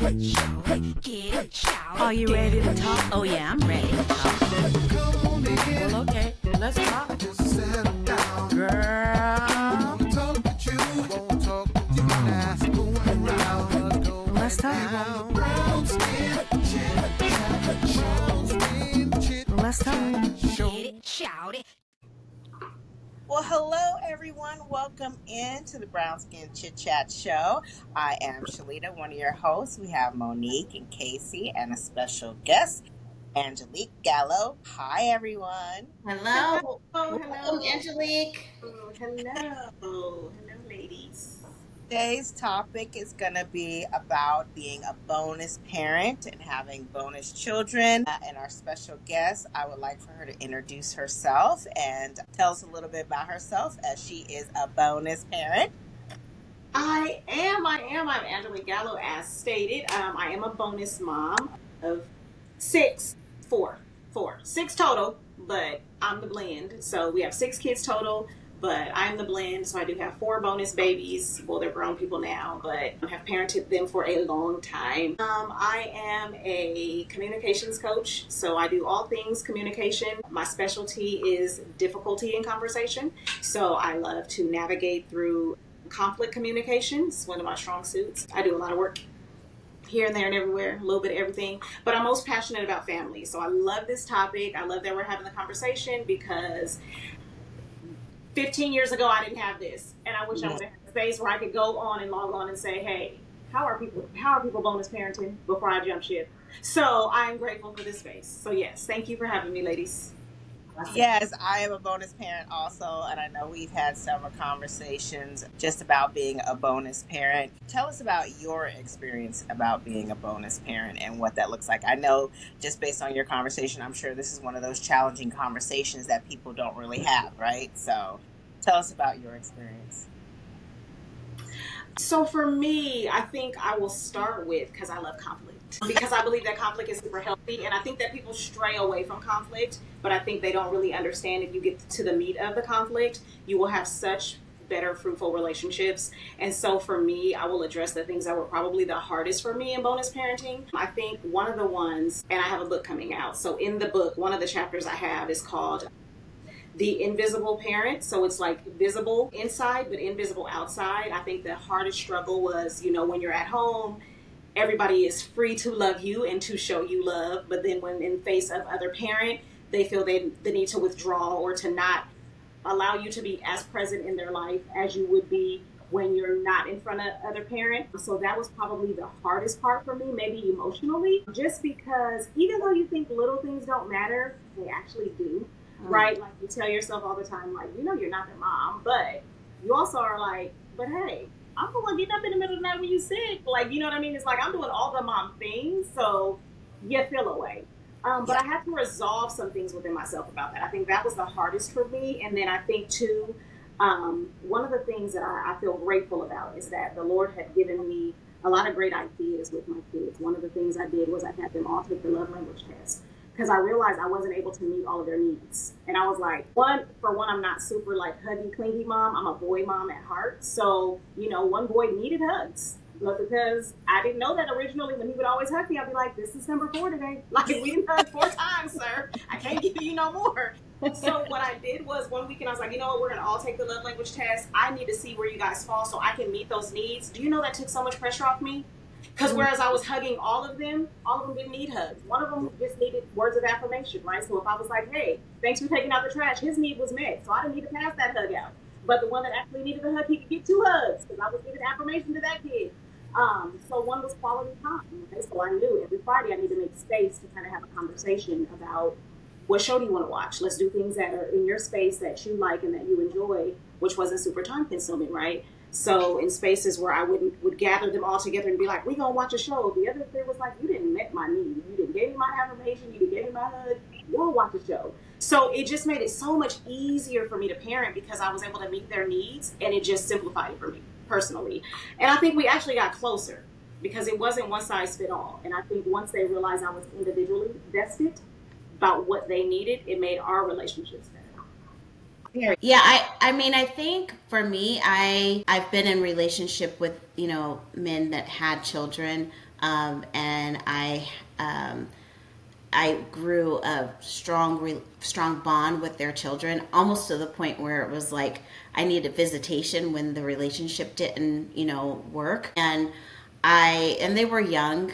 Are you ready to talk? Oh yeah, I'm ready to talk. Well, okay, let's talk. Girl. Let's talk. Let's talk. Shout it. Well, hello everyone. Welcome into the Brown Skin Chit Chat show. I am Shalita, one of your hosts. We have Monique and Casey and a special guest, Angelique Gallow. Hi everyone. Hello. Hello. Welcome, Angelique. Hello, ladies. Today's topic is going to be about being a bonus parent and having bonus children. And our special guest, I would like for her to introduce herself and tell us a little bit about herself as she is a bonus parent. I'm Angelique Gallow, as stated. I am a bonus mom of six total, but I'm the blend. So we have 6 kids total, but I'm the blend. So I do have 4 bonus babies. Well, they're grown people now, but I have parented them for a long time. I am a communications coach, so I do all things communication. My specialty is difficulty in conversation. So I love to navigate through conflict communication. It's one of my strong suits. I do a lot of work here and there and everywhere, a little bit of everything, but I'm most passionate about family. So I love this topic. I love that we're having the conversation because 15 years ago I didn't have this, and I wish I would have had a space where I could go on and log on and say, hey, how are people bonus parenting before I jump ship? So I'm grateful for this space. So yes, thank you for having me, ladies. Yes, I am a bonus parent also, and I know we've had several conversations just about being a bonus parent. Tell us about your experience about being a bonus parent and what that looks like. I know just based on your conversation, I'm sure this is one of those challenging conversations that people don't really have, right? So tell us about your experience. So for me, I think I will start with, because I love conflict. Because I believe that conflict is super healthy, and I think that people stray away from conflict, but I think they don't really understand if you get to the meat of the conflict, you will have such better, fruitful relationships. And so for me, I will address the things that were probably the hardest for me in bonus parenting. I think one of the ones, and I have a book coming out. So in the book, one of the chapters I have is called The Invisible Parent. So it's like visible inside, but invisible outside. I think the hardest struggle was, when you're at home, everybody is free to love you and to show you love. But then when in face of other parent, they feel the need to withdraw or to not allow you to be as present in their life as you would be when you're not in front of other parent. So that was probably the hardest part for me, maybe emotionally, just because even though you think little things don't matter, they actually do. Right? Like you tell yourself all the time, like, you're not their mom, but you also are like, but hey, I'm the one getting up in the middle of the night when you sick. Like, you know what I mean? It's like I'm doing all the mom things, so you feel away. But I had to resolve some things within myself about that. I think that was the hardest for me. And then I think too, one of the things that I feel grateful about is that the Lord had given me a lot of great ideas with my kids. One of the things I did was I had them all take the love language test, because I realized I wasn't able to meet all of their needs. And I was like, one, I'm not super like huggy, clingy mom. I'm a boy mom at heart. So, one boy needed hugs. But because I didn't know that originally, when he would always hug me, I'd be like, this is number 4 today. Like, we didn't hug 4 times, sir. I can't give you no more. So what I did was one weekend, I was like, you know what? We're going to all take the love language test. I need to see where you guys fall so I can meet those needs. Do you know that took so much pressure off me? Because whereas I was hugging all of them didn't need hugs. One of them just needed words of affirmation, right? So if I was like, hey, thanks for taking out the trash, his need was met. So I didn't need to pass that hug out. But the one that actually needed a hug, he could get 2 hugs because I was giving affirmation to that kid. So one was quality time. Okay? So I knew every Friday I need to make space to kind of have a conversation about what show do you want to watch? Let's do things that are in your space that you like and that you enjoy, which wasn't super time consuming, right? So in spaces where I would gather them all together and be like, we gonna watch a show. The other thing was like, you didn't met my need. You didn't give me my affirmation. You didn't give me my hug. You wanna watch a show. So it just made it so much easier for me to parent because I was able to meet their needs, and it just simplified it for me personally. And I think we actually got closer because it wasn't one size fit all. And I think once they realized I was individually vested about what they needed, it made our relationships better. Yeah, I mean, I think for me, I've been in relationship with, men that had children, And um, I grew a strong bond with their children, almost to the point where it was like I needed visitation when the relationship didn't, work. And they were young,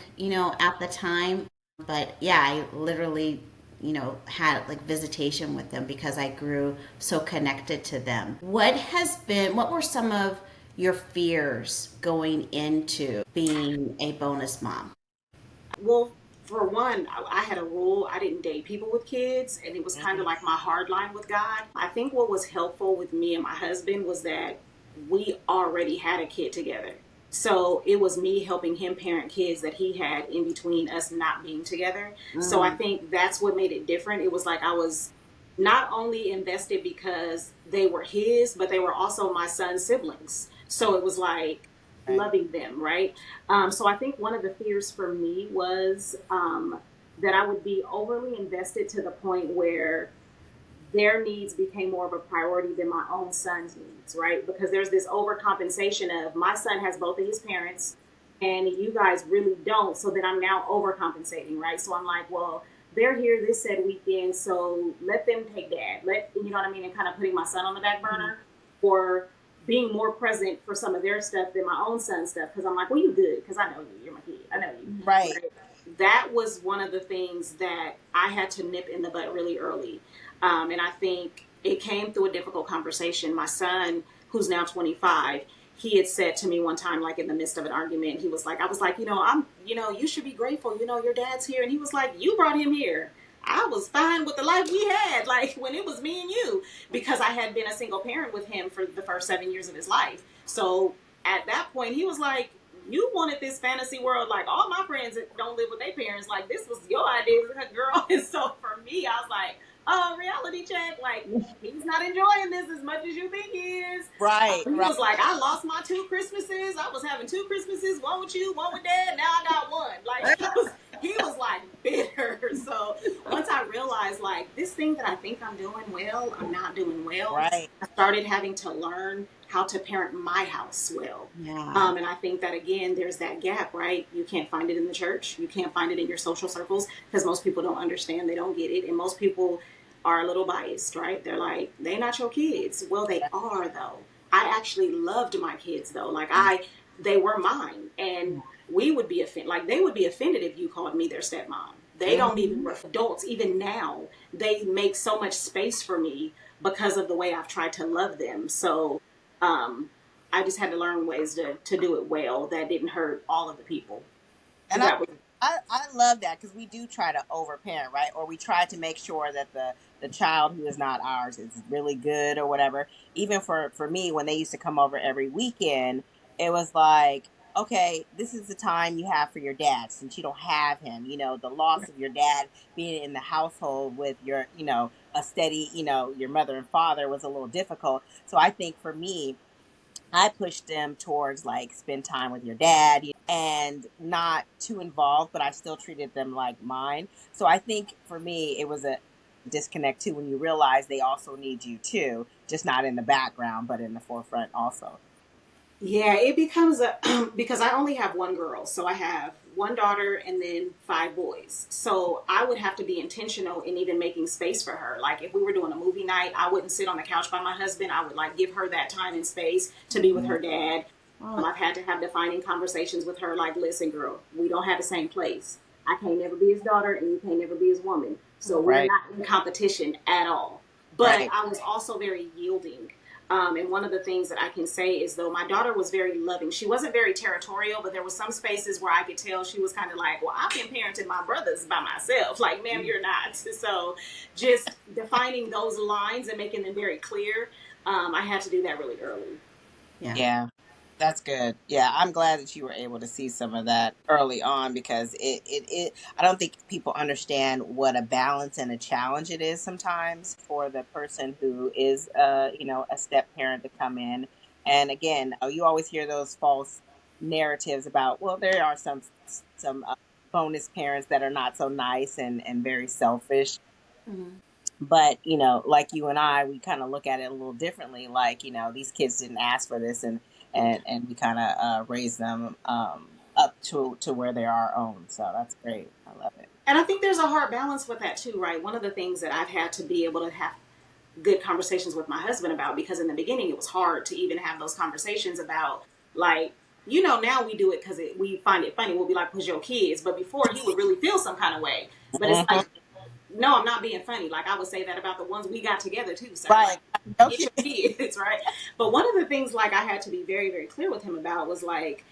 at the time, but yeah, I literally, had like visitation with them because I grew so connected to them. What were some of your fears going into being a bonus mom? Well, for one, I had a rule. I didn't date people with kids, and it was kind of Mhm. like my hard line with God. I think what was helpful with me and my husband was that we already had a kid together. So it was me helping him parent kids that he had in between us not being together. So I Mm, think that's what made it different. It was like I was not only invested because they were his, but they were also my son's siblings. So it was like Right. loving them, right? So I think one of the fears for me was that I would be overly invested to the point where their needs became more of a priority than my own son's needs, right? Because there's this overcompensation of my son has both of his parents and you guys really don't. So then I'm now overcompensating, right? So I'm like, well, they're here this said weekend, so let them take dad. You know what I mean? And kind of putting my son on the back burner or being more present for some of their stuff than my own son's stuff. Cause I'm like, well, you good. Cause I know you, you're my kid. I know you. Right. Right? That was one of the things that I had to nip in the bud really early. And I think it came through a difficult conversation. My son, who's now 25, he had said to me one time, like in the midst of an argument, he was like, I was like, you should be grateful, your dad's here. And he was like, you brought him here. I was fine with the life we had, like when it was me and you, because I had been a single parent with him for the first 7 years of his life. So at that point, he was like, you wanted this fantasy world, like all my friends don't live with their parents. Like this was your idea, girl. And so for me, I was like, reality check. Like he's not enjoying this as much as you think he is. Right. He Right. was like, I lost my 2 Christmases. I was having 2 Christmases, one with you, one with dad. Now I got one. Like he was like bitter. So once I realized like this thing that I think I'm doing well, I'm not doing well. Right. I started having to learn how to parent my house well. yeah. And I think that again, there's that gap, right? You can't find it in the church. You can't find it in your social circles because most people don't understand. They don't get it. And most people are a little biased, right? They're like, they're not your kids. Well, they are though. I actually loved my kids though. They were mine. And we would be offended. Like they would be offended if you called me their stepmom. They don't even, Mhm. adults, even now, they make so much space for me because of the way I've tried to love them. So, um, I just had to learn ways to do it well that didn't hurt all of the people And that was. I love that because we do try to overparent, right? Or we try to make sure that the child who is not ours is really good or whatever. Even for me, when they used to come over every weekend, it was like, okay, this is the time you have for your dad since you don't have him. The loss of your dad being in the household with your, a steady, your mother and father was a little difficult. So I think for me, I pushed them towards like spend time with your dad and not too involved, but I still treated them like mine. So I think for me, it was a disconnect too when you realize they also need you too, just not in the background, but in the forefront also. Yeah, it becomes a because I only have one girl, so I have one daughter and then 5 boys. So I would have to be intentional in even making space for her. Like if we were doing a movie night, I wouldn't sit on the couch by my husband. I would like give her that time and space to be with Mhm. her dad. Oh, I've had to have defining conversations with her, like, listen, girl, we don't have the same place. I can't never be his daughter, and you can't never be his woman. So we're Right, not in competition at all. But right. I was also very yielding. And one of the things that I can say is, though, my daughter was very loving. She wasn't very territorial, but there was some spaces where I could tell she was kind of like, well, I've been parenting my brothers by myself. Like, ma'am, you're not. So just defining those lines and making them very clear, I had to do that really early. yeah. Yeah. That's good. Yeah, I'm glad that you were able to see some of that early on because I don't think people understand what a balance and a challenge it is sometimes for the person who is a step parent to come in. And again, you always hear those false narratives about, well, there are some bonus parents that are not so nice and very selfish. Mhm. But like you and I, we kind of look at it a little differently. Like these kids didn't ask for this, and we kind of raise them up to where they are our own. So that's great. I love it. And I think there's a hard balance with that too, right? One of the things that I've had to be able to have good conversations with my husband about, because in the beginning it was hard to even have those conversations about, like, now we do it because we find it funny. We'll be like, "Cause your kids," but before he would really feel some kind of way. But it's like, no, I'm not being funny. Like I would say that about the ones we got together too. So Right. like, get your kids, right? But one of the things like I had to be very, very clear with him about was like,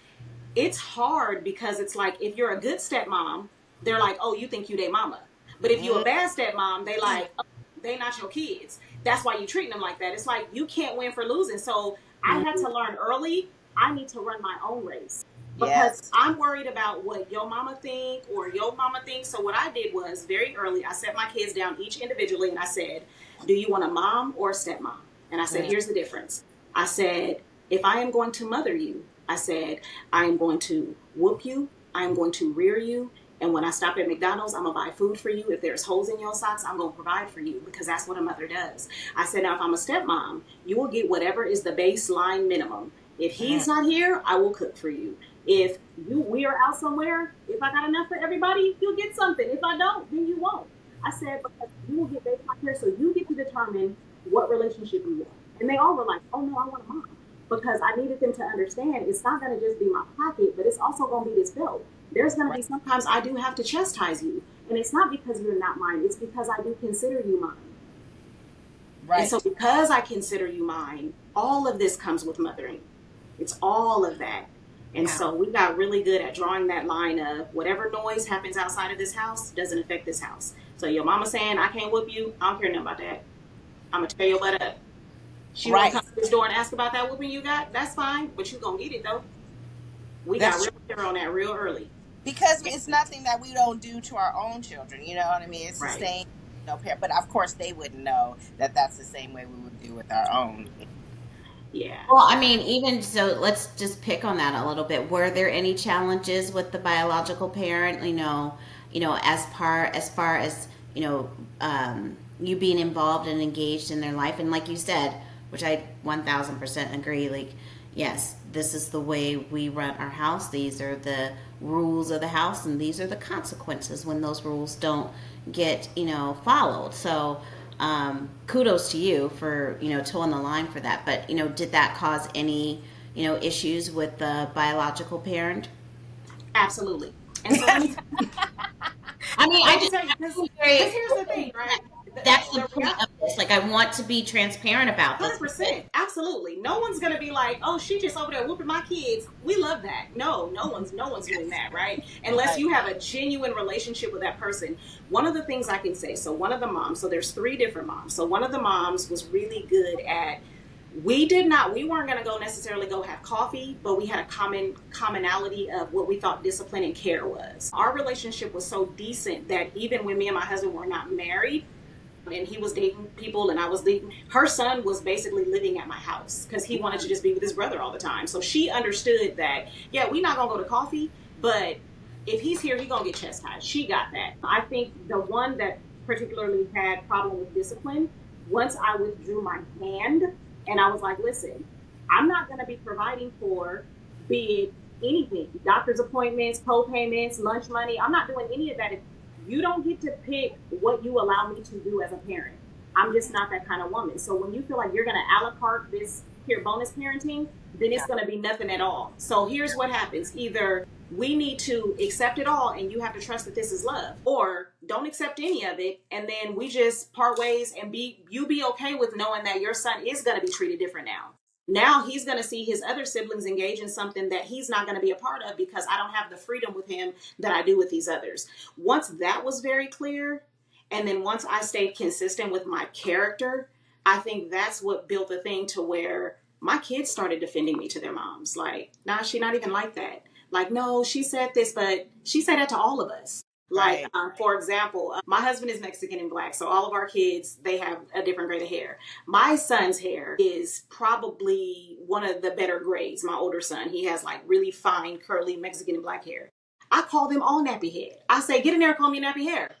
it's hard because it's like, if you're a good stepmom, they're like, "Oh, you think you their mama." But if you're a bad stepmom, they like, "Oh, they not your kids." That's why you treating them like that. It's like, you can't win for losing. So I had to learn early, I need to run my own race. Because I'm worried about what your mama think or your mama thinks. So what I did was, very early, I set my kids down each individually and I said, "Do you want a mom or a stepmom?" And I said, "Here's the difference." I said, "If I am going to mother you," I said, "I am going to whoop you. I am going to rear you. And when I stop at McDonald's, I'm going to buy food for you. If there's holes in your socks, I'm going to provide for you, because that's what a mother does." I said, "Now, if I'm a stepmom, you will get whatever is the baseline minimum. If he's not here, I will cook for you. If we are out somewhere, if I got enough for everybody, you'll get something. If I don't, then you won't." I said, "Because you will get baseline here, so you get to determine what relationship you want." And they all were like, "Oh no, I want a mom." Because I needed them to understand it's not going to just be my pocket, but it's also going to be this belt. There's going to be sometimes I do have to chastise you. And it's not because you're not mine. It's because I do consider you mine. Right. And so because I consider you mine, all of this comes with mothering. It's all of that. And so we got really good at drawing that line of, whatever noise happens outside of this house doesn't affect this house. So your mama saying, "I can't whoop you," I don't care nothing about that. I'm going to tear your butt up. She won't come to this door and ask about that whooping you got. That's fine, but you going to get it though. We got real clear on that real early. Because it's nothing that we don't do to our own children. You know what I mean? It's the same, parent. But of course, they wouldn't know that that's the same way we would do with our own. Yeah. Well, I mean, even so, let's just pick on that a little bit. Were there any challenges with the biological parent? As far as you being involved and engaged in their life, and like you said, which I 1000% agree. Like, yes, this is the way we run our house. These are the rules of the house, and these are the consequences when those rules don't get followed. So kudos to you for toeing the line for that. But did that cause any issues with the biological parent? Absolutely. And so I mean, I just tell you, because here's the thing, right? That's the point of this. Like, I want to be transparent about this. 100%. Absolutely. No one's gonna be like, "Oh, she just over there whooping my kids." We love that. No one's doing that, right? Unless you have a genuine relationship with that person. One of the things I can say, so one of the moms, so there's 3 different moms. So one of the moms was really good at, we weren't going to necessarily go have coffee, but we had a commonality of what we thought discipline and care was. Our relationship was so decent that even when me and my husband were not married, and he was dating people and I was dating, her son was basically living at my house because he wanted to just be with his brother all the time. So she understood that, we're not going to go to coffee, but if he's here, he's going to get chastised. She got that. I think the one that particularly had problem with discipline, once I withdrew my hand and I was like, "Listen, I'm not going to be providing for, be it anything, doctor's appointments, co-payments, lunch money. I'm not doing any of that. You don't get to pick what you allow me to do as a parent. I'm just not that kind of woman. So when you feel like you're going to a la carte this here bonus parenting, then it's going to be nothing at all. So here's what happens. Either we need to accept it all and you have to trust that this is love, or don't accept any of it. And then we just part ways and be okay with knowing that your son is going to be treated different now. Now he's going to see his other siblings engage in something that he's not going to be a part of because I don't have the freedom with him that I do with these others." Once that was very clear, and then once I stayed consistent with my character, I think that's what built the thing to where my kids started defending me to their moms. Like, "Nah, she's not even like that. Like, no, she said this, but she said that to all of us." Like, for example, my husband is Mexican and Black. So all of our kids, they have a different grade of hair. My son's hair is probably one of the better grades. My older son, he has like really fine, curly Mexican and Black hair. I call them all nappy head. I say, "Get in there and call me nappy hair."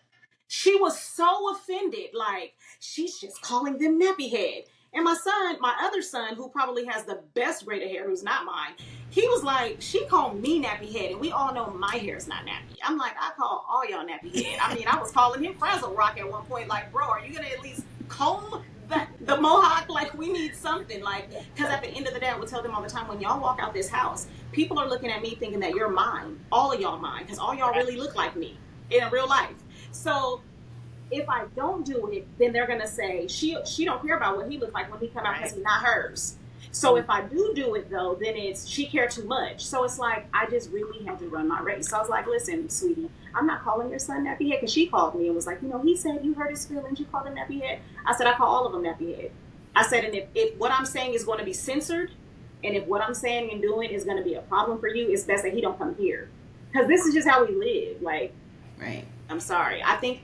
She was so offended. Like, she's just calling them nappy head. And my son, my other son, who probably has the best braid of hair, who's not mine, he was like, she called me nappy head, and we all know my hair is not nappy. I'm like, I call all y'all nappy head. I mean, I was calling him Frazzle Rock at one point, like, bro, are you gonna at least comb the mohawk? Like, we need something, like, because at the end of the day, I would tell them all the time, when y'all walk out this house, people are looking at me thinking that you're mine, all of y'all mine, because all y'all really look like me in real life. So if I don't do it, then they're gonna say she don't care about what he looks like when he come out because he's not hers. So if I do it though, then it's she cared too much. So it's like I just really had to run my race. So I was like, listen, sweetie, I'm not calling your son nappy head, because she called me and was like, he said you hurt his feelings, you called him nappy head. I said I call all of them nappy head. I said, and if what I'm saying is going to be censored, and if what I'm saying and doing is going to be a problem for you, it's best that he don't come here, because this is just how we live. Like, Right. I'm sorry. I think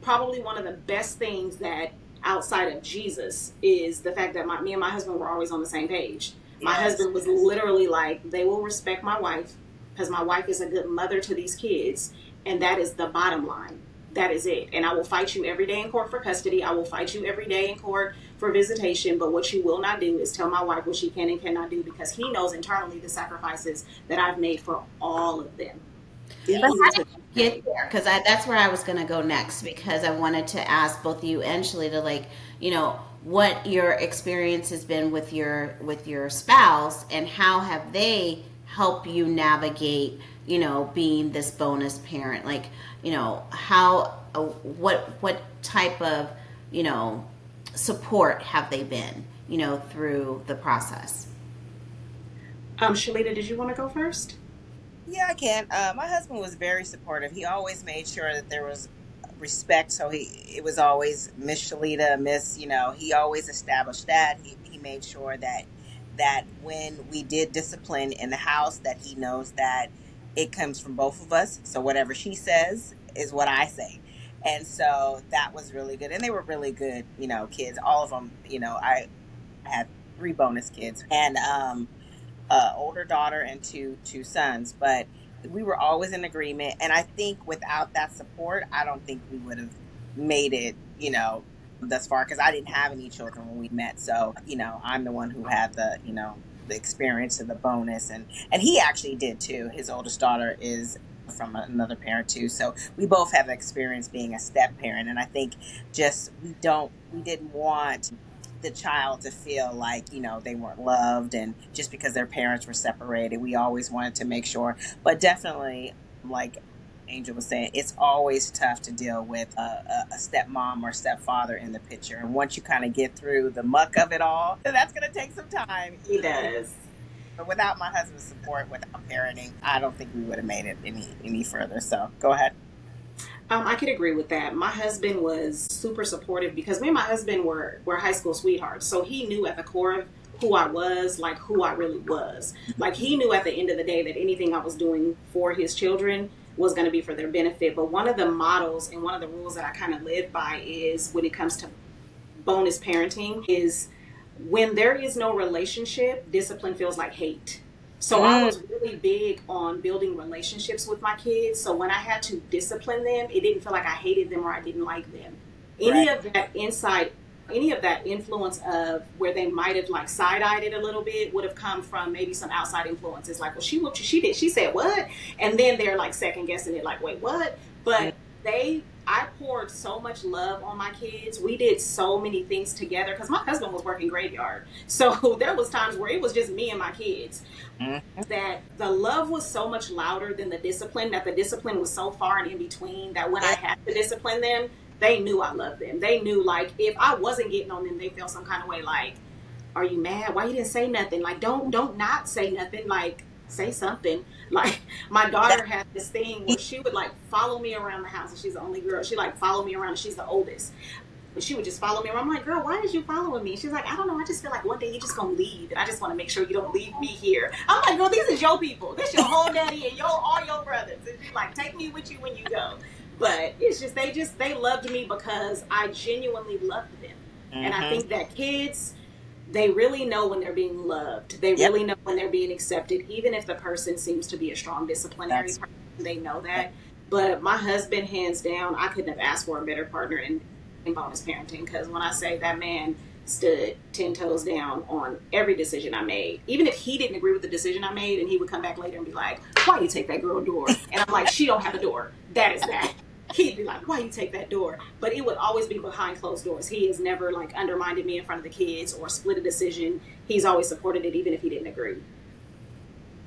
probably one of the best things that outside of Jesus is the fact that me and my husband were always on the same page. My husband was literally like, they will respect my wife because my wife is a good mother to these kids, and that is the bottom line. That is it. And I will fight you every day in court for custody. I will fight you every day in court for visitation. But what you will not do is tell my wife what she can and cannot do, because he knows internally the sacrifices that I've made for all of them. But how did you get there? Because that's where I was going to go next, because I wanted to ask both you and Shalita, like, what your experience has been with your spouse, and how have they helped you navigate, being this bonus parent? Like, how, what type of, support have they been, through the process? Shalita, did you want to go first? Yeah, I can. My husband was very supportive. He always made sure that there was respect. So it was always Miss Shalita, Miss, he always established that. He made sure that when we did discipline in the house, that he knows that it comes from both of us. So whatever she says is what I say. And so that was really good. And they were really good, kids, all of them. I had 3 bonus kids, and older daughter and two sons, but we were always in agreement. And I think without that support, I don't think we would have made it, thus far, because I didn't have any children when we met. So, I'm the one who had the experience of the bonus, and he actually did too. His oldest daughter is from another parent too. So we both have experience being a step parent. And I think just we didn't want the child to feel like, they weren't loved, and just because their parents were separated, we always wanted to make sure. But definitely, like Angel was saying, it's always tough to deal with a stepmom or stepfather in the picture. And once you kind of get through the muck of it all, that's going to take some time. He does. But without my husband's support, without parenting, I don't think we would have made it any further. So go ahead. I could agree with that. My husband was super supportive, because me and my husband were high school sweethearts. So he knew at the core of who I was, like who I really was. Like, he knew at the end of the day that anything I was doing for his children was going to be for their benefit. But one of the models and one of the rules that I kind of live by is, when it comes to bonus parenting, is when there is no relationship, discipline feels like hate. So I was really big on building relationships with my kids. So when I had to discipline them, it didn't feel like I hated them or I didn't like them. Any of that influence of where they might have like side-eyed it a little bit would have come from maybe some outside influences. Like, well, she whooped you, she said what? And then they're like second guessing it, like, wait, what? But I poured so much love on my kids. We did so many things together, because my husband was working graveyard. So there was times where it was just me and my kids. That the love was so much louder than the discipline, that the discipline was so far and in between, that when I had to discipline them, they knew I loved them. They knew, like, if I wasn't getting on them, they felt some kind of way, like, are you mad? Why you didn't say nothing? Like, don't not say nothing. Like, say something. Like, my daughter had this thing where she would like follow me around the house, and she's the only girl. She like follow me around, and she's the oldest. But she would just follow me around. I'm like, girl, why is you following me? She's like, I don't know. I just feel like one day you're just gonna leave, and I just want to make sure you don't leave me here. I'm like, girl, these is your people. This your whole daddy and all your brothers. And she's like, take me with you when you go. But it's just they loved me because I genuinely loved them. And I think that kids, they really know when they're being loved. They really know when they're being accepted, even if the person seems to be a strong disciplinary person. They know that. But my husband, hands down, I couldn't have asked for a better partner in bonus parenting, because when I say that man stood 10 toes down on every decision I made. Even if he didn't agree with the decision I made, and he would come back later and be like, why you take that girl door? And I'm like, she don't have a door. That is that. He'd be like, why you take that door? But it would always be behind closed doors. He has never like undermined me in front of the kids or split a decision. He's always supported it, even if he didn't agree.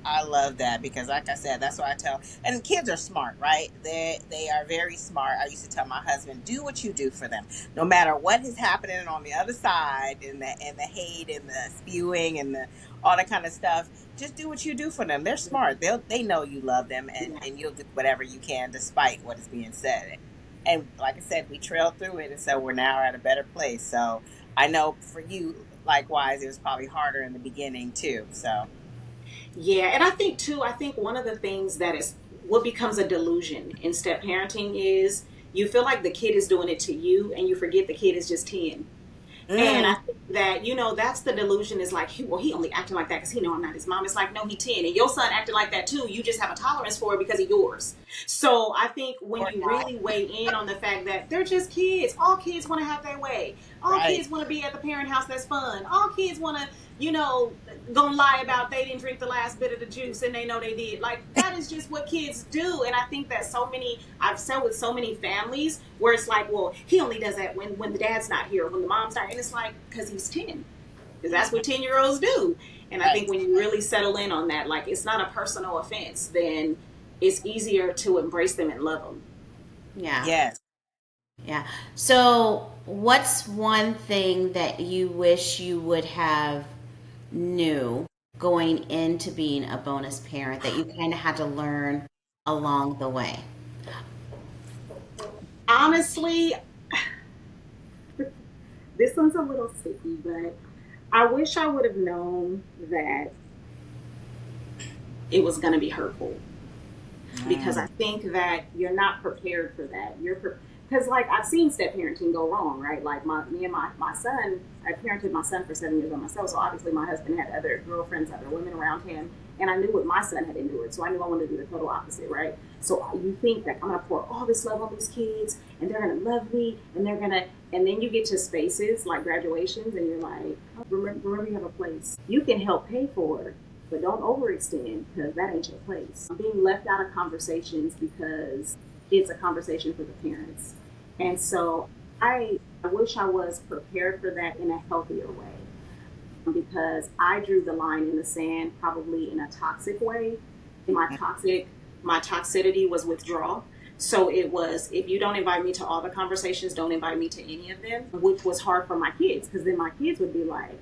I love that because, like I said, that's what I tell. And kids are smart, right? They are very smart. I used to tell my husband, do what you do for them, no matter what is happening on the other side, and the hate and the spewing and the all that kind of stuff. Just do what you do for them. They're smart. They know you love them, and you'll do whatever you can despite what is being said. And like I said, we trailed through it, and so we're now at a better place. So I know for you, likewise, it was probably harder in the beginning too. So. Yeah, and I think too, I think one of the things that is what becomes a delusion in step parenting is you feel like the kid is doing it to you and you forget the kid is just 10. And I think that, that's the delusion is like, he only acting like that because he know I'm not his mom. It's like, no, he 10. And your son acted like that too. You just have a tolerance for it because of yours. So I think when you really weigh in on the fact that they're just kids, all kids want to have their way. All kids want to be at the parent house that's fun. All kids want to, gonna lie about they didn't drink the last bit of the juice and they know they did. Like, that is just what kids do. And I think that I've said with so many families where it's like, well, he only does that when the dad's not here, when the mom's not here. And it's like, because he's 10. Because that's what 10-year-olds do. And I think when you really settle in on that, like, it's not a personal offense, then it's easier to embrace them and love them. Yeah. Yes. Yeah. So what's one thing that you wish you would have knew going into being a bonus parent that you kind of had to learn along the way? Honestly, this one's a little sticky, but I wish I would have known that it was going to be hurtful. Because I think that you're not prepared for that. Because like I've seen step parenting go wrong, right? Like me and my son, I parented my son for 7 years by myself. So obviously my husband had other girlfriends, other women around him, and I knew what my son had endured. So I knew I wanted to do the total opposite, right? So you think that I'm gonna pour all this love on these kids, and they're gonna love me, and and then you get to spaces like graduations, and you're like, oh, remember you have a place you can help pay for. But don't overextend because that ain't your place. I'm being left out of conversations because it's a conversation for the parents. And so I wish I was prepared for that in a healthier way because I drew the line in the sand probably in a toxic way. My toxicity was withdrawal. So it was, if you don't invite me to all the conversations, don't invite me to any of them, which was hard for my kids because then my kids would be like,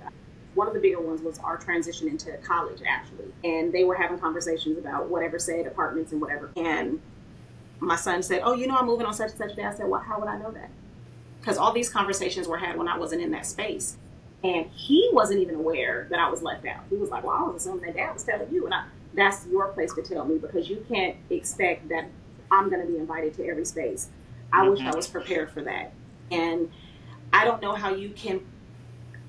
one of the bigger ones was our transition into college, actually. And they were having conversations about whatever said apartments and whatever. And my son said, oh, I'm moving on such and such day. I said, well, how would I know that? Because all these conversations were had when I wasn't in that space. And he wasn't even aware that I was left out. He was like, well, I was assuming that dad was telling you. And that's your place to tell me because you can't expect that I'm going to be invited to every space. I wish I was prepared for that. And I don't know how you can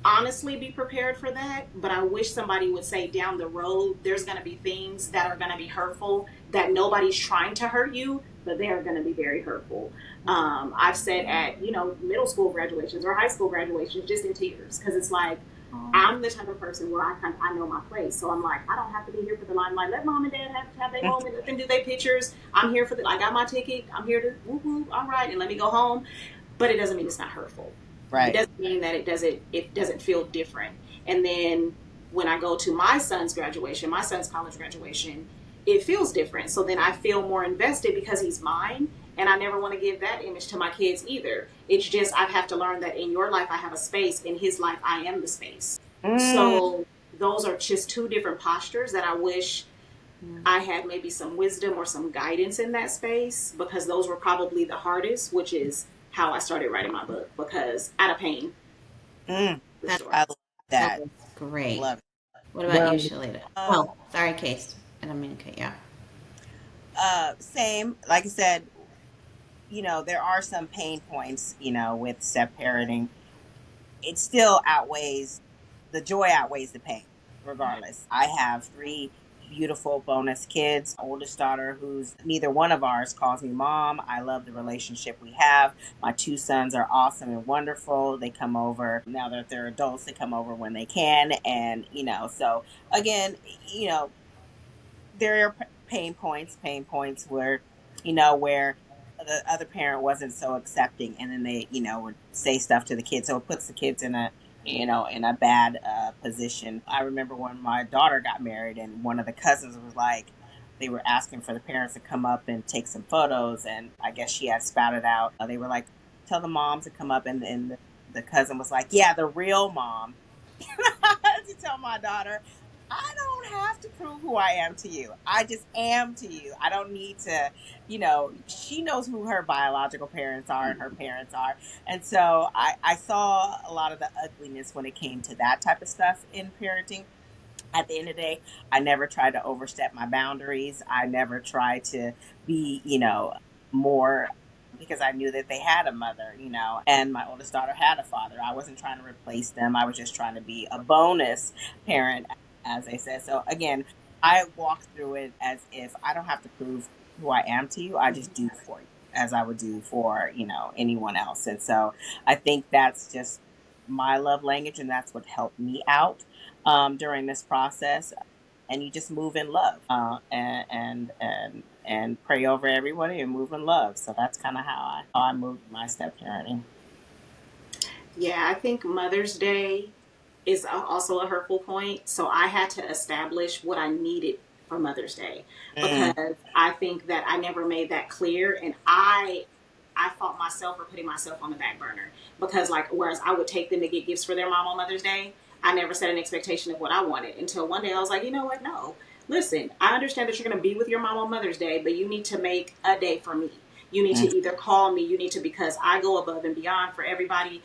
honestly be prepared for that, but I wish somebody would say down the road there's going to be things that are going to be hurtful that nobody's trying to hurt you, but they are going to be very hurtful. I've said at middle school graduations or high school graduations just in tears because it's like I'm the type of person where I know my place, so I'm like I don't have to be here for the limelight. Let mom and dad have their moment, let them do their pictures. I'm here I got my ticket, I'm here to woo-hoo, all right, and let me go home. But it doesn't mean it's not hurtful. Right. It doesn't mean that it doesn't feel different. And then when I go to my son's college graduation, it feels different. So then I feel more invested because he's mine. And I never want to give that image to my kids either. It's just I have to learn that in your life I have a space. In his life I am the space. So those are just two different postures that I wish I had maybe some wisdom or some guidance in that space because those were probably the hardest, which is how I started writing my book because out of pain. I love that. That's great. Love it. What about you, Shalita? Sorry, Case. I don't mean to cut you off. Same. Like I said, there are some pain points, with step parenting. It still the joy outweighs the pain, regardless. I have 3 beautiful bonus kids. Oldest daughter, who's neither one of ours, calls me mom. I love the relationship we have. My two sons are awesome and wonderful. They come over now that they're adults. They come over when they can, and so again, you know, there are pain points where where the other parent wasn't so accepting, and then they would say stuff to the kids, so it puts the kids in a in a bad position. I remember when my daughter got married, and one of the cousins was like, they were asking for the parents to come up and take some photos, and I guess she had spouted out, they were like, tell the mom to come up, and the cousin was like, yeah, the real mom. To tell my daughter, I don't have to prove who I am to you. I just am to you. I don't need to, she knows who her biological parents are and her parents are. And so I saw a lot of the ugliness when it came to that type of stuff in parenting. At the end of the day, I never tried to overstep my boundaries. I never tried to be, more, because I knew that they had a mother, and my oldest daughter had a father. I wasn't trying to replace them. I was just trying to be a bonus parent, as they said. So again, I walk through it as if I don't have to prove who I am to you. I just do for you as I would do for, anyone else. And so I think that's just my love language, and that's what helped me out during this process. And you just move in love, and pray over everybody and move in love. So that's kind of how I moved my step parenting. Yeah, I think Mother's Day is also a hurtful point. So I had to establish what I needed for Mother's Day, Mm. because I think that I never made that clear, and I fought myself for putting myself on the back burner, because like, whereas I would take them to get gifts for their mom on Mother's Day, I never set an expectation of what I wanted, until one day I was like, you know what? No, listen, I understand that you're going to be with your mom on Mother's Day, but you need to make a day for me. You need to Mm. either call me, you need to, because I go above and beyond for everybody.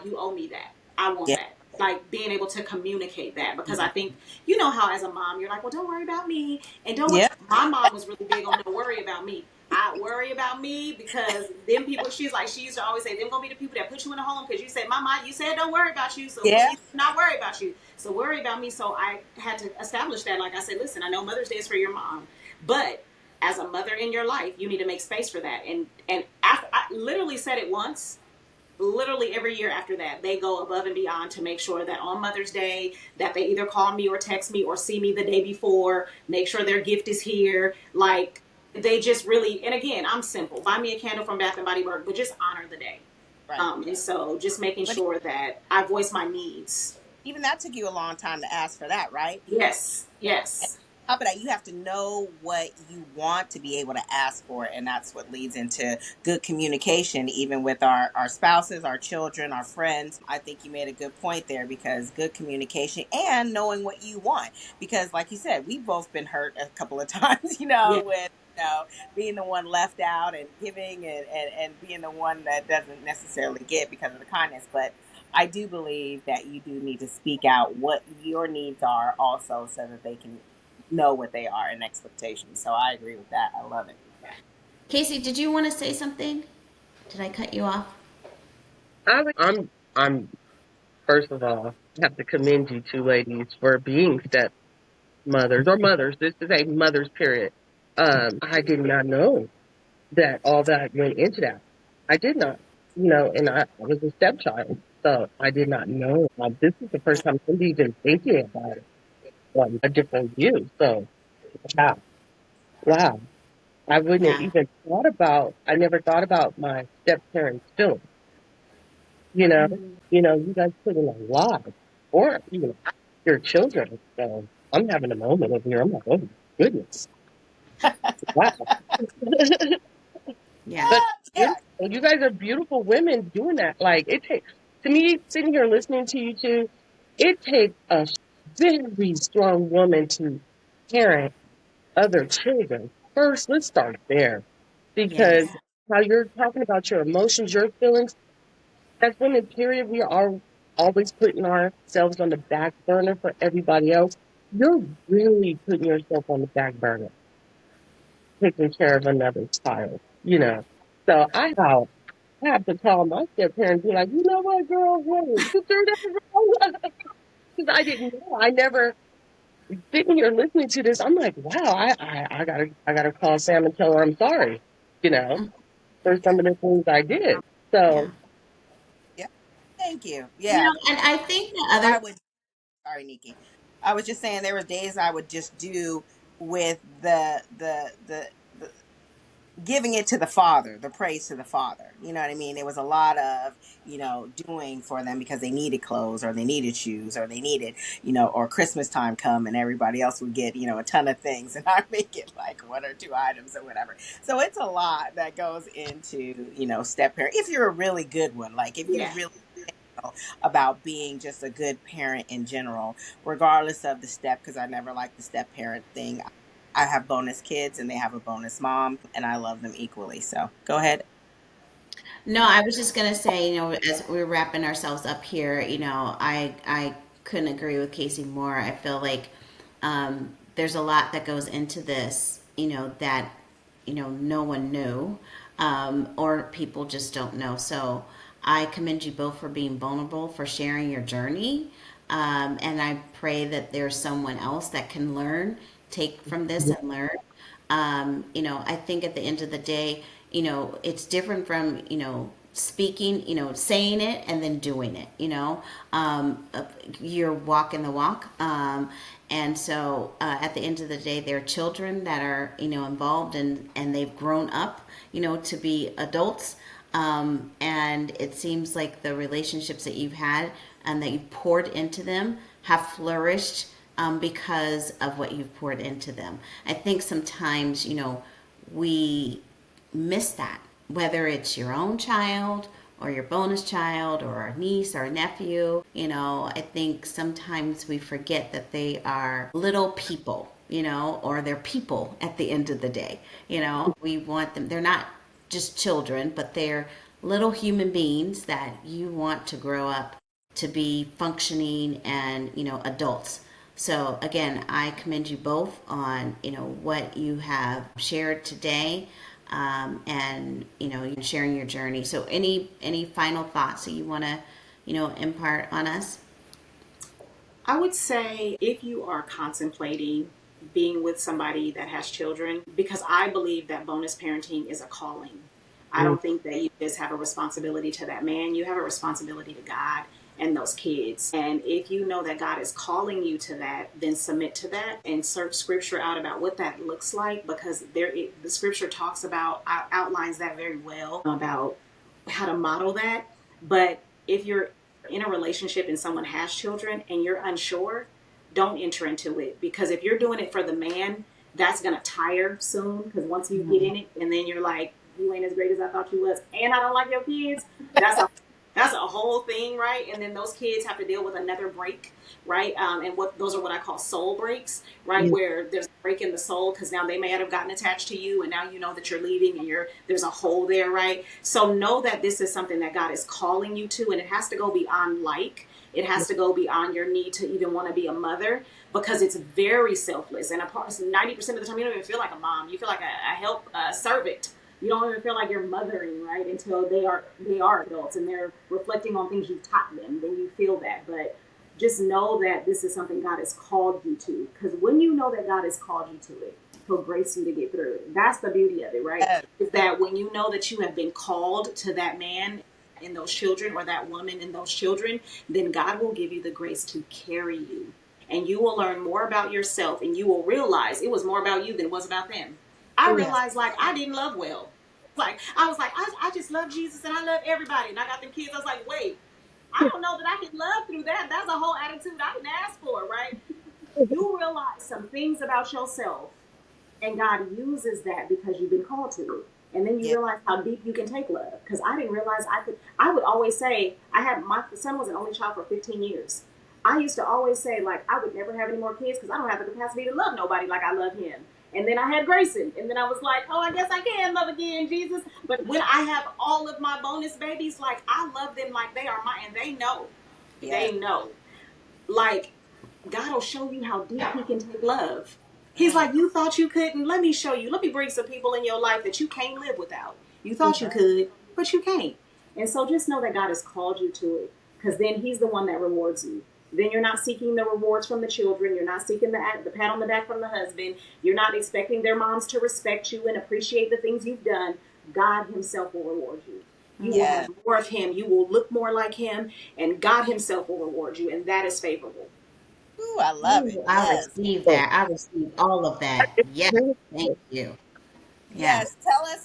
You owe me that. I want Yeah. that. Like, being able to communicate that, because I Mhm. think, you know how as a mom you're like, well, don't worry about me, and don't worry. Yeah. My mom was really big on don't worry about me. I worry about me, because them people, she used to always say, them gonna be the people that put you in a home, because you said, mama, you said don't worry about you, so we Yeah. need to not worry about you, so worry about me. So I had to establish that. Like I said, listen, I know Mother's Day is for your mom, but as a mother in your life, you need to make space for that. And after, I literally said it once, literally every year after that, they go above and beyond to make sure that on Mother's Day, that they either call me or text me or see me the day before, make sure their gift is here. Like, they just really, and again, I'm simple, buy me a candle from Bath and Body Works, but just honor the day. Right. And so just making But sure that I voice my needs. even that took you a long time to ask for that, right? Yes, And yes. on top of that, you have to know what you want to be able to ask for it. And that's what leads into good communication, even with our spouses, our children, our friends. I think you made a good point there, because good communication and knowing what you want. Because like you said, we've both been hurt a couple of times, Yeah. with being the one left out and giving, and being the one that doesn't necessarily get because of the kindness. But I do believe that you do need to speak out what your needs are also, so that they can know what they are and expectations. So I agree with that. I love it. Casey, did you want to say something? Did I cut you off? I'm first of all, I have to commend you two ladies for being step mothers or mothers. This is a mother's period. I did not know that all that went into that. I did not, and I was a stepchild, so I did not know. This is the first time somebody's even thinking about it from a different view. So, wow, wow. I wouldn't have Yeah. even thought about. I never thought about my step parents' feelings. You know, you guys put in a lot, or your children. So I'm having a moment over here. I'm like, oh my goodness, wow. Yeah. But Yeah. you guys are beautiful women doing that. Like it takes to me sitting here listening to you two. It takes a very strong woman to parent other children. First, let's start there because Yes. how you're talking about your emotions, your feelings. That's when in period we are always putting ourselves on the back burner for everybody else. You're really putting yourself on the back burner, taking care of another child. So I have to call my step parents and be like, you know what, girl, wait, you threw that wrong. Because I didn't know. I never sitting here listening to this, I'm like, wow, I gotta call Sam and tell her I'm sorry, you know, for some of the things I did. Yeah. So Yeah. Thank you. You Yeah. know, and I think the I other, would, sorry, Nikki. I was just saying there were days I would just do with the giving it to the father, the praise to the father. You know what I mean? There was a lot of, doing for them because they needed clothes or they needed shoes or they needed, or Christmas time come and everybody else would get, a ton of things and I make it like one or two items or whatever. So it's a lot that goes into, step parent. If you're a really good one, like if you Yeah. really about being just a good parent in general, regardless of the step, because I never liked the step parent thing. I have bonus kids and they have a bonus mom, and I love them equally. So go ahead. no, I was just gonna say, as we're wrapping ourselves up here, I couldn't agree with Casey more. I feel like there's a lot that goes into this, that no one knew, or people just don't know. So I commend you both for being vulnerable, for sharing your journey, and I pray that there's someone else that can learn, take from this and learn. I think at the end of the day, it's different from, speaking, saying it and then doing it, you're walking the walk. And so at the end of the day, there are children that are, involved and they've grown up, to be adults. And it seems like the relationships that you've had and that you've poured into them have flourished because of what you've poured into them. I think sometimes, we miss that, whether it's your own child or your bonus child or a niece or a nephew. I think sometimes we forget that they are little people, or they're people at the end of the day. We want them, they're not just children, but they're little human beings that you want to grow up to be functioning and, adults. So again, I commend you both on, what you have shared today, and, sharing your journey. So any final thoughts that you want to, impart on us? I would say if you are contemplating being with somebody that has children, because I believe that bonus parenting is a calling. I don't think that you just have a responsibility to that man. You have a responsibility to God and those kids. And if you know that God is calling you to that, then submit to that and search scripture out about what that looks like, because the scripture talks about, outlines that very well about how to model that. But if you're in a relationship and someone has children and you're unsure, don't enter into it, because if you're doing it for the man, that's going to tire soon, because once you get in it and then you're like, you ain't as great as I thought you was, and I don't like your kids, that's a whole thing, right? And then those kids have to deal with another break, right? And those are what I call soul breaks, right? Where there's a break in the soul because now they may have gotten attached to you, and now you know that you're leaving, and there's a hole there, right? So know that this is something that God is calling you to, and it has to go beyond it has to go beyond your need to even want to be a mother, because it's very selfless. And 90% of the time, you don't even feel like a mom. You feel like a help servant. You don't even feel like you're mothering, right? Until they are adults and they're reflecting on things you've taught them. Then you feel that. But just know that this is something God has called you to. Because when you know that God has called you to it, He'll grace you to get through it. That's the beauty of it, right? Yes. Is that when you know that you have been called to that man and those children, or that woman and those children, then God will give you the grace to carry you. And you will learn more about yourself, and you will realize it was more about you than it was about them. I Yes. realized, like, I didn't love well. Like, I was like, I just love Jesus and I love everybody. And I got them kids. I was like, wait, I don't know that I can love through that. That's a whole attitude I didn't ask for, right? You realize some things about yourself, and God uses that because you've been called to it. And then you Yes. realize how deep you can take love. Because I didn't realize I could. I would always say, my son was an only child for 15 years. I used to always say, like, I would never have any more kids because I don't have the capacity to love nobody like I love him. And then I had Grayson. And then I was like, oh, I guess I can love again, Jesus. But when I have all of my bonus babies, like, I love them like they are mine. And they know. Yes. They know. Like, God will show you how deep He can take love. He's like, you thought you couldn't? Let me show you. Let me bring some people in your life that you can't live without. You thought you could, but you can't. And so just know that God has called you to it, because then He's the one that rewards you. then you're not seeking the rewards from the children. You're not seeking the pat on the back from the husband. You're not expecting their moms to respect you and appreciate the things you've done. God himself will reward you. You will have more of him. You will look more like him, and God himself will reward you, and that is favorable. Ooh, I love it. Ooh, I Yes. receive that. I receive all of that. Yes, thank you. Yeah. Yes. Tell us,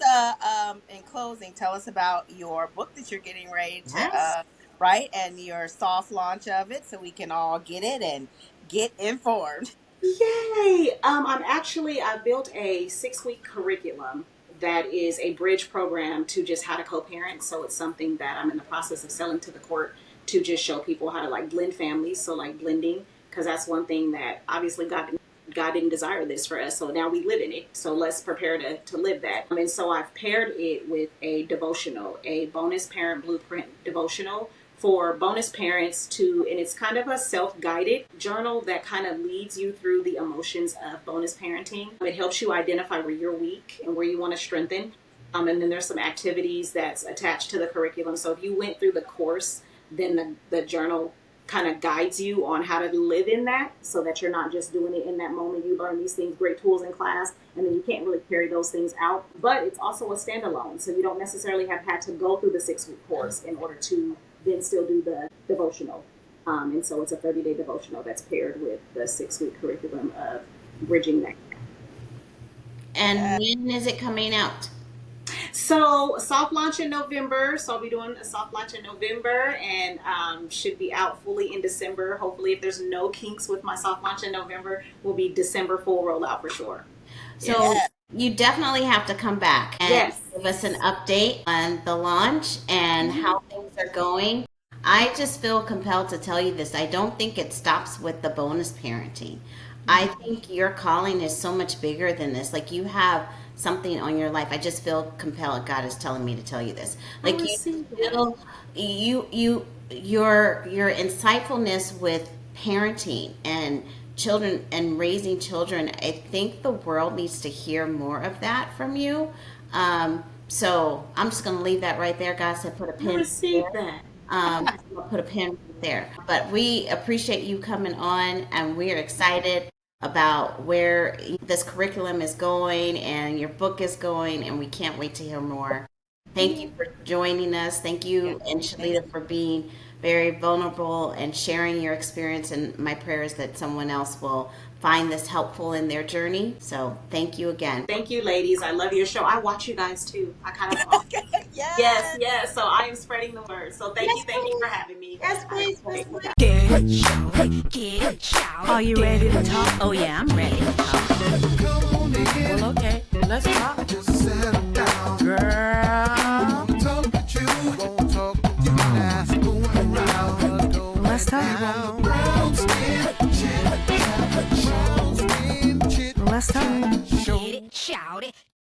in closing, tell us about your book that you're getting ready to Yes. write and your soft launch of it so we can all get it and get informed. Yay! I built a 6-week curriculum that is a bridge program to just how to co-parent. So it's something that I'm in the process of selling to the court to just show people how to like blend families. So like blending, because that's one thing that obviously God didn't desire this for us. So now we live in it. So let's prepare to live that. And so I've paired it with a devotional, a bonus parent blueprint devotional for bonus parents to, and it's kind of a self-guided journal that kind of leads you through the emotions of bonus parenting. It helps you identify where you're weak and where you want to strengthen. And then there's some activities that's attached to the curriculum. So if you went through the course, then the journal kind of guides you on how to live in that so that you're not just doing it in that moment. You learn these things, great tools in class, and then you can't really carry those things out. But it's also a standalone. So you don't necessarily have had to go through the 6-week course in order to then still do the devotional. And so it's a 30-day devotional that's paired with the 6-week curriculum of bridging that gap. And when is it coming out? So soft launch in November. So I'll be doing a soft launch in November and should be out fully in December. Hopefully, if there's no kinks with my soft launch in November, will be December full rollout for sure. So you definitely have to come back and give us an update on the launch and how things are going. I just feel compelled to tell you this. I don't think it stops with the bonus parenting. I think your calling is so much bigger than this. Like you have something on your life. I just feel compelled. God is telling me to tell you this. Like your insightfulness with parenting and children and raising children. I think the world needs to hear more of that from you. So I'm just going to leave that right there. God said, put a pin there. Put a pin right there. But we appreciate you coming on, and we're excited about where this curriculum is going and your book is going, and we can't wait to hear more. Thank you for joining us. Thank you, and Shalita, for being very vulnerable and sharing your experience. And my prayer is that someone else will find this helpful in their journey. So thank you again. Thank you, ladies. I love your show. I watch you guys too. I kind of yes. So I am spreading the word. So thank you for having me. Yes, please. Get shout. Are you ready to talk? Oh yeah, I'm ready to talk. Come on in. Well, okay, let's talk. Just settle down. Girl, Wanna talk with you. Won't talk with you. That's going around. let's talk. Brown Skin Chit Chat. Brown Skin Chit Let's talk.